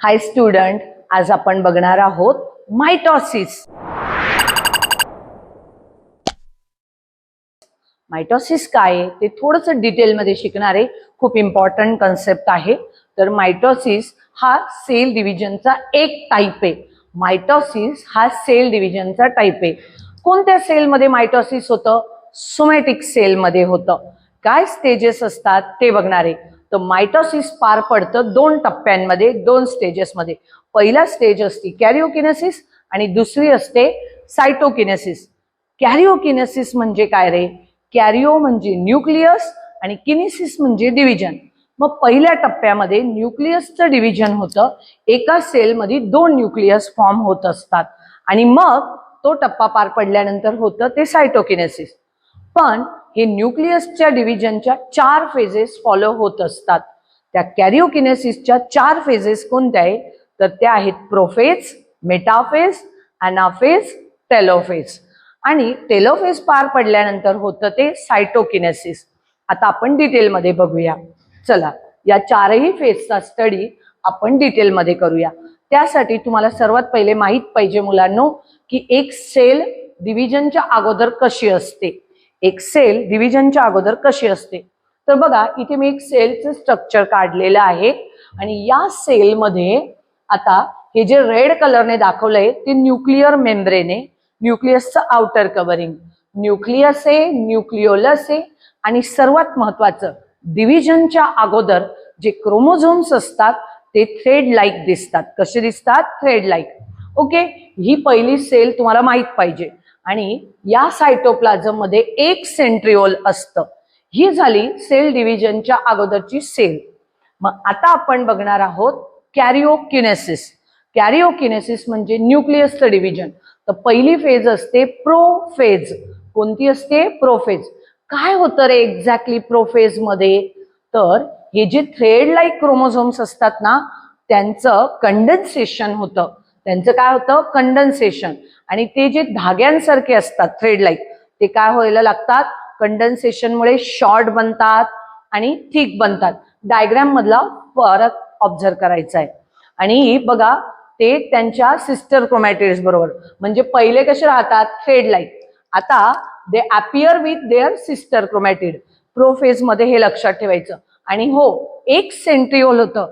हाय student, आज आपण बघणार आहोत मायटोसिस. मायटोसिस काय आहे ते थोडंसं डिटेलमध्ये शिकणार आहे. खूप इम्पॉर्टंट कन्सेप्ट आहे. तर मायटोसिस हा सेल डिव्हिजनचा एक टाइप आहे. मायटोसिस हा सेल डिव्हिजनचा टाइप आहे. कोणत्या सेलमध्ये मायटोसिस होतं? सोमॅटिक सेलमध्ये होतं. काय स्टेजेस असतात ते बघणार आहे. तर मायटोसिस पार पडतं दोन टप्प्यांमध्ये, दोन स्टेजेसमध्ये. पहिला स्टेज असते कॅरिओकिनेसिस आणि दुसरी असते सायटोकिनेसिस. कॅरिओकिनेसिस म्हणजे काय रे? कॅरिओ म्हणजे न्यूक्लियस आणि किनेसिस म्हणजे डिव्हिजन. मग पहिल्या टप्प्यामध्ये न्यूक्लियसचं डिव्हिजन होतं. एका सेलमध्ये दोन न्यूक्लियस फॉर्म होत असतात आणि मग तो टप्पा पार पडल्यानंतर होतं ते सायटोकिनेसिस. पण हे न्यूक्लियसच्या डिव्हिजनच्या 4 फेजेस फॉलो होत असतात. त्या कॅरिओकिनेसिसच्या 4 फेजेस कोणत्या आहे? तर त्या आहेत प्रोफेज, मेटाफेज, अनाफेज, टेलोफेज. आणि टेलोफेज पार पडल्यानंतर होतं ते सायटोकिनेसिस. आता आपण डिटेलमध्ये बघूया. चला, या 4ही फेजचा स्टडी आपण डिटेलमध्ये करूया. त्यासाठी तुम्हाला सर्वात पहिले माहित पाहिजे मुलांनो की एक सेल डिव्हिजनच्या अगोदर कशी असते. एक सेल डिव्हिजनच्या अगोदर कशी असते तर बघा, इथे मी एक सेलचं स्ट्रक्चर काढलेलं आहे आणि या सेलमध्ये आता हे जे रेड कलरने दाखवलंय ते न्यूक्लिअर मेम्ब्रेन आहे. न्यूक्लियसचं आउटर कव्हरिंग. न्यूक्लियस आहे, न्यूक्लिओलस आहे आणि सर्वात महत्वाचं डिव्हिजनच्या अगोदर जे क्रोमोझोम्स असतात ते थ्रेड लाईक दिसतात. कसे दिसतात? Thread like. ओके, ही पहिली सेल तुम्हाला माहित पाहिजे. आणि या सायटोप्लाझम मध्ये एक सेंट्रिओल असतं. ही झाली सेल डिव्हिजनच्या अगोदरची सेल. मग आता आपण बघणार आहोत कॅरिओकिनेसिस. कॅरिओकिनेसिस म्हणजे न्यूक्लियसचं डिव्हिजन. तर पहिली फेज असते प्रोफेज. कोणती असते? प्रोफेज. काय होतं रे एक्झॅक्टली प्रोफेज मध्ये? तर हे जे थ्रेड लाईक क्रोमोझोम्स असतात ना, त्यांचं कंडेन्सेशन होतं. त्यांचं काय होतं? कंडेन्सेशन. आणि ते जे धाग्यांसारखे असतात थ्रेड लाईक, ते काय व्हायला लागतात? कंडेन्सेशनमुळे शॉर्ट बनतात आणि थिक बनतात. डायग्राम मधला फरक ऑब्झर्व करायचा आहे. आणि बघा, ते त्यांच्या सिस्टर क्रोमॅटिड्स बरोबर, म्हणजे पहिले कसे राहतात? Thread like. आता they appear with their sister chromatid. Prophase मध्ये हे लक्षात ठेवायचं. आणि हो, एक सेंट्रिओल होतं.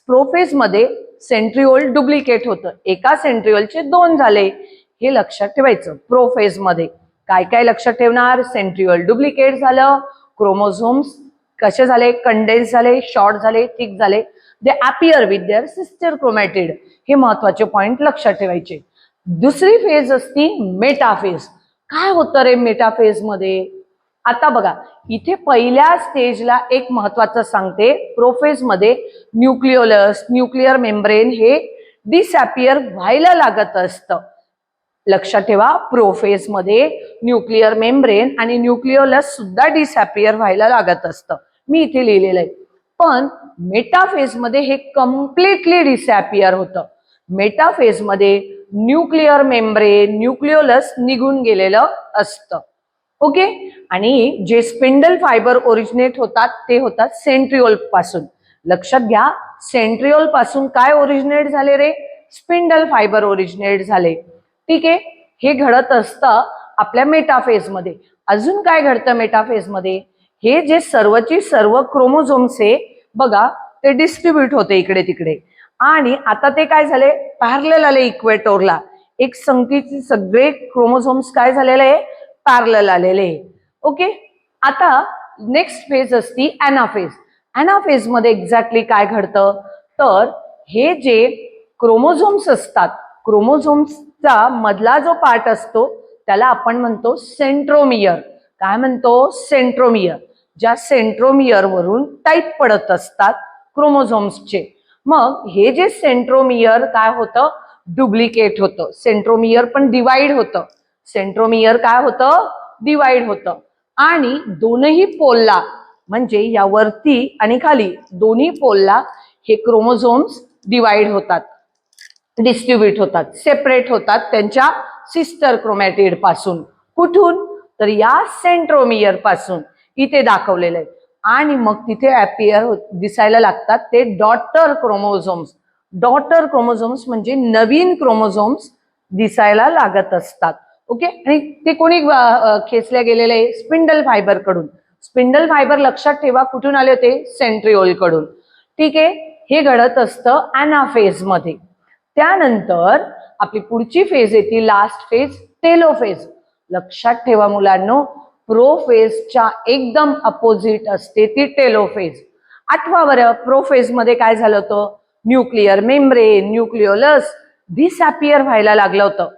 प्रोफेज मध्ये सेंट्रिओल डुप्लिकेट होतं. एका सेंट्रिओलचे 2 झाले. हे लक्षात ठेवायचं. प्रोफेज मध्ये काय काय लक्षात ठेवणार? सेंट्रिओल डुप्लिकेट झालं, क्रोमोझोम्स कसे झाले? कंडेन्स झाले, शॉर्ट झाले, थिक झाले. दे appear with their sister chromatid. हे महत्वाचे पॉइंट लक्षात ठेवायचे. दुसरी फेज असती मेटाफेज. काय होतं रे मेटाफेज मध्ये? आता बघा, इथे पहिल्या स्टेजला एक महत्वाचं सांगते. प्रोफेज मध्ये न्यूक्लिओलस, न्यूक्लिअर मेम्ब्रेन हे डिसअपियर व्हायला लागत असतं. लक्षात ठेवा, प्रोफेज मध्ये न्यूक्लिअर मेम्ब्रेन आणि न्यूक्लिओलस सुद्धा डिसअपियर व्हायला लागत असतं. मी इथे लिहिलेलं आहे. पण मेटाफेज मध्ये हे कम्प्लिटली डिसअपियर होतं. मेटाफेज मध्ये न्यूक्लिअर मेम्ब्रेन, न्यूक्लिओलस निघून गेलेलं असतं. ओके, आणि जे स्पिंडल फायबर ओरिजिनेट होतात ते होतात सेंट्रिओल पासून. लक्षात घ्या, सेंट्रिओल पासून काय ओरिजिनेट झाले रे? स्पिंडल फायबर ओरिजिनेट झाले. ठीक आहे, हे घडत असतं आपल्या मेटाफेज मध्ये. अजून काय घडतं मेटाफेज मध्ये? हे जे सर्वची सर्व क्रोमोझोम्स आहे बघा, ते डिस्ट्रीब्यूट होते इकडे तिकडे. आणि आता ते काय झाले? पॅरलल आले इक्वेटोरला. एक संख्येचे सगळे क्रोमोझोम्स काय झालेले आहे? पॅरलल आलेले. ओके, आता नेक्स्ट फेज असती अनाफेज. अनाफेज मध्ये एक्झॅक्टली काय घडतं? तर हे जे क्रोमोझोम्स असतात, क्रोमोझोम्सचा मधला जो पार्ट असतो त्याला आपण म्हणतो सेंट्रोमियर. काय म्हणतो? सेंट्रोमियर. ज्या सेंट्रोमियर वरून टाईप पडत असतात क्रोमोझोम्सचे. मग हे जे सेंट्रोमियर काय होतं? डुप्लिकेट होतं. सेंट्रोमियर पण डिवाइड होतं. सेंट्रोमियर काय होतं? डिवाइड होतं. आणि दोनही पोलला, म्हणजे या वरती आणि खाली दोन्ही पोलला हे क्रोमोझोम्स डिवाइड होतात, डिस्ट्रीब्यूट होतात, सेपरेट होतात त्यांच्या सिस्टर क्रोमॅटिड पासून. कुठून? तर या सेंट्रोमियर पासून. इथे दाखवलेलं आहे. आणि मग तिथे अपियर दिसायला लागतात ते डॉटर क्रोमोझोम्स. डॉटर क्रोमोझोम्स म्हणजे नवीन क्रोमोझोम्स दिसायला लागत असतात. ओके, आणि ते कोणी खेचल्या गेलेले आहे? स्पिंडल फायबर कडून. स्पिंडल फायबर लक्षात ठेवा कुठून आले होते? सेंट्रिओल कडून. ठीक आहे, हे घडत असतं ॲनाफेज मध्ये. त्यानंतर आपली पुढची फेज येते, लास्ट फेज, टेलोफेज. लक्षात ठेवा मुलांनो, प्रोफेजच्या एकदम अपोजिट असते ती टेलोफेज. आठवा बरं, प्रोफेज मध्ये काय झालं होतं? न्यूक्लिअर मेम्ब्रेन, न्यूक्लिओलस डिसअपियर व्हायला लागलं होतं.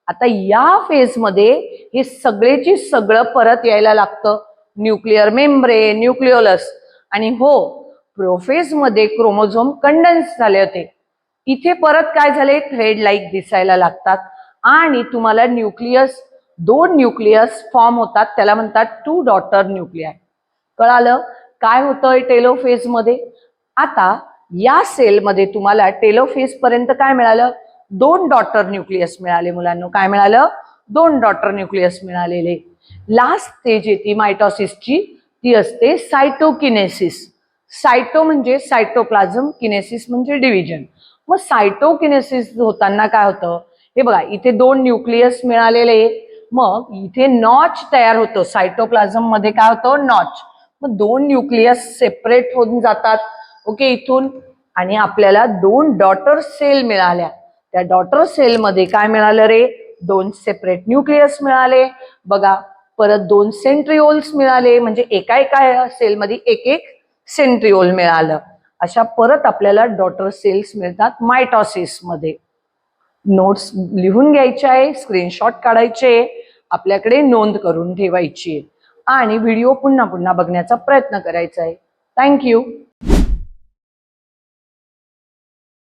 आता या फेज मध्ये हे सगळेची सगळं परत यायला लागतं. Nuclear membrane, nucleolus. आणि हो, प्रोफेज मध्ये क्रोमोझोम कंडेन्स झाले होते. इथे परत काय झाले? थ्रेड लाईक दिसायला लागतात आणि तुम्हाला न्यूक्लियस, 2 न्यूक्लियस फॉर्म होतात, त्याला म्हणतात 2 डॉटर न्यूक्लियाय. कळालं काय होतंय टेलोफेज मध्ये? आता या सेलमध्ये तुम्हाला टेलोफेज पर्यंत काय मिळालं? 2 डॉटर न्यूक्लियस मिळाले मुलांनो. काय मिळालं? 2 डॉटर न्यूक्लियस मिळालेले. लास्ट स्टेज येते मायटॉसिसची, ती असते सायटोकिनेसिस. सायटो म्हणजे सायटोप्लाझम, किनेसिस म्हणजे डिव्हिजन. मग सायटोकिनेसिस होताना काय होतं? हे बघा, इथे 2 न्यूक्लियस मिळालेले, मग इथे नॉच तयार होतो. सायटोप्लाझम मध्ये काय होतं? नॉच. मग 2 न्यूक्लियस सेपरेट होऊन जातात. ओके, इथून, आणि आपल्याला 2 डॉटर सेल मिळाल्या. त्या डॉटर सेल मध्ये काय मिळालं रे? 2 सेपरेट न्यूक्लियस मिळाले. बघा, परत 2 सेंट्रिओल्स मिळाले, म्हणजे एका एका सेलमध्ये एक एक सेंट्रिओल मिळालं. अशा परत आपल्याला डॉटर सेल्स मिळतात मायटॉसिस मध्ये. नोट्स लिहून घ्यायचे आहे, स्क्रीनशॉट काढायचे, आपल्याकडे नोंद करून ठेवायची आहे आणि व्हिडिओ पुन्हा पुन्हा बघण्याचा प्रयत्न करायचा आहे. थँक्यू.